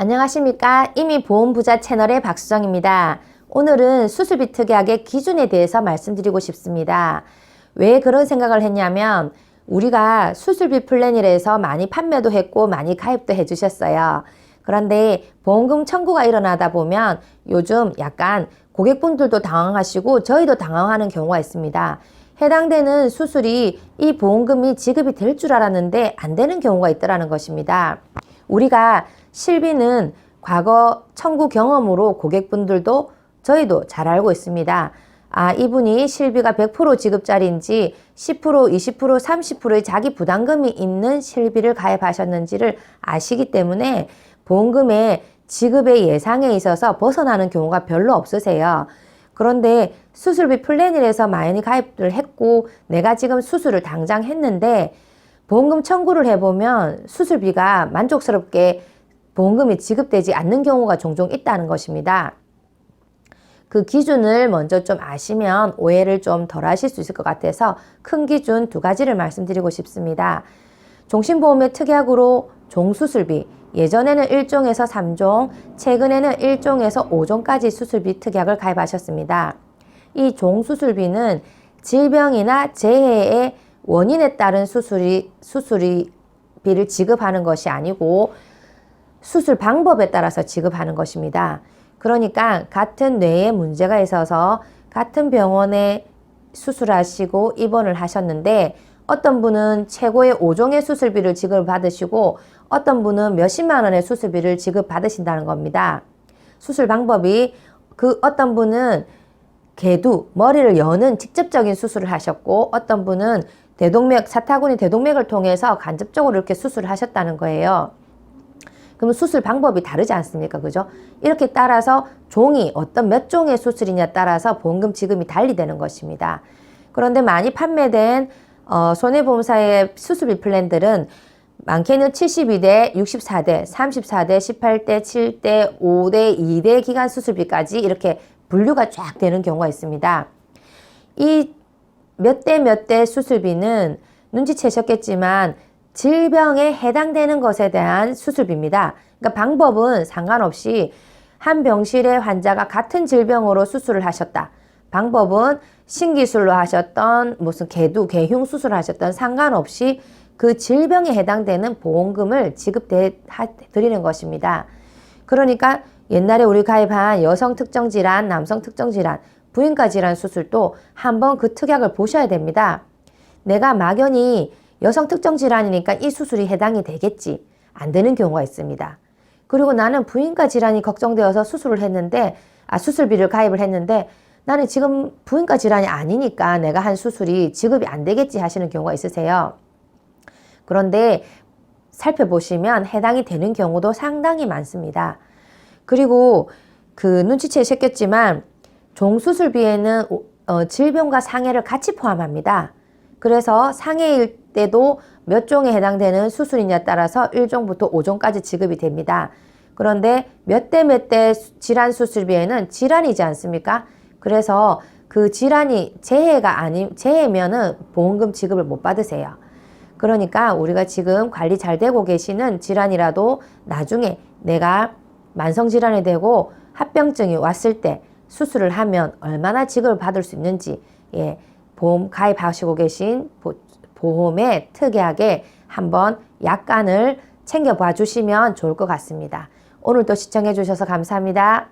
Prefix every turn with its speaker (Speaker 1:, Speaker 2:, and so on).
Speaker 1: 안녕하십니까. 이미 보험부자 채널의 박수정입니다. 오늘은 수술비 특약의 기준에 대해서 말씀드리고 싶습니다. 왜 그런 생각을 했냐면 우리가 수술비 플랜이라 해서 많이 판매도 했고 많이 가입도 해주셨어요. 그런데 보험금 청구가 일어나다 보면 요즘 약간 고객분들도 당황하시고 저희도 당황하는 경우가 있습니다. 해당되는 수술이 이 보험금이 지급이 될 줄 알았는데 안 되는 경우가 있더라는 것입니다. 우리가 실비는 과거 청구 경험으로 고객분들도 저희도 잘 알고 있습니다. 이분이 실비가 100% 지급짜리인지 10%, 20%, 30%의 자기 부담금이 있는 실비를 가입하셨는지를 아시기 때문에 보험금의 지급의 예상에 있어서 벗어나는 경우가 별로 없으세요. 그런데 수술비 플랜이라서 많이 가입을 했고 내가 지금 수술을 당장 했는데 보험금 청구를 해보면 수술비가 만족스럽게 보험금이 지급되지 않는 경우가 종종 있다는 것입니다. 그 기준을 먼저 좀 아시면 오해를 좀 덜 하실 수 있을 것 같아서 큰 기준 두 가지를 말씀드리고 싶습니다. 종신보험의 특약으로 종수술비, 예전에는 1종에서 3종, 최근에는 1종에서 5종까지 수술비 특약을 가입하셨습니다. 이 종수술비는 질병이나 재해의 원인에 따른 수술비를 지급하는 것이 아니고 수술 방법에 따라서 지급하는 것입니다. 그러니까 같은 뇌에 문제가 있어서 같은 병원에 수술하시고 입원을 하셨는데 어떤 분은 최고의 5종의 수술비를 지급받으시고 어떤 분은 몇십만 원의 수술비를 지급받으신다는 겁니다. 수술 방법이 어떤 분은 개두, 머리를 여는 직접적인 수술을 하셨고 어떤 분은 사타구니 대동맥을 통해서 간접적으로 이렇게 수술을 하셨다는 거예요. 그럼 수술 방법이 다르지 않습니까? 그죠? 이렇게 따라서 종이 어떤 몇 종의 수술이냐에 따라서 보험금 지급이 달리 되는 것입니다. 그런데 많이 판매된 손해보험사의 수술비 플랜들은 많게는 72대, 64대, 34대, 18대, 7대, 5대, 2대 기간 수술비까지 이렇게 분류가 쫙 되는 경우가 있습니다. 이 몇 대 수술비는 눈치채셨겠지만 질병에 해당되는 것에 대한 수술비입니다. 그러니까 방법은 상관없이 한 병실의 환자가 같은 질병으로 수술을 하셨다. 방법은 신기술로 하셨던 무슨 개흉 수술을 하셨던 상관없이 그 질병에 해당되는 보험금을 지급드리는 것입니다. 그러니까 옛날에 우리 가입한 여성 특정 질환, 남성 특정 질환, 부인과 질환 수술도 한번 그 특약을 보셔야 됩니다. 내가 막연히 여성 특정 질환이니까 이 수술이 해당이 되겠지. 안 되는 경우가 있습니다. 그리고 나는 부인과 질환이 걱정되어서 수술비를 가입을 했는데 나는 지금 부인과 질환이 아니니까 내가 한 수술이 지급이 안 되겠지 하시는 경우가 있으세요. 그런데 살펴보시면 해당이 되는 경우도 상당히 많습니다. 그리고 눈치채셨겠지만 종수술비에는 질병과 상해를 같이 포함합니다. 그래서 상해일 때도 몇 종에 해당되는 수술이냐에 따라서 1종부터 5종까지 지급이 됩니다. 그런데 몇 대 질환 수술비에는 질환이지 않습니까? 그래서 그 질환이 재해면은 보험금 지급을 못 받으세요. 그러니까 우리가 지금 관리 잘 되고 계시는 질환이라도 나중에 내가 만성질환이 되고 합병증이 왔을 때 수술을 하면 얼마나 지급을 받을 수 있는지 보험 가입하시고 계신 보험의 특약에 한번 약관을 챙겨봐 주시면 좋을 것 같습니다. 오늘도 시청해 주셔서 감사합니다.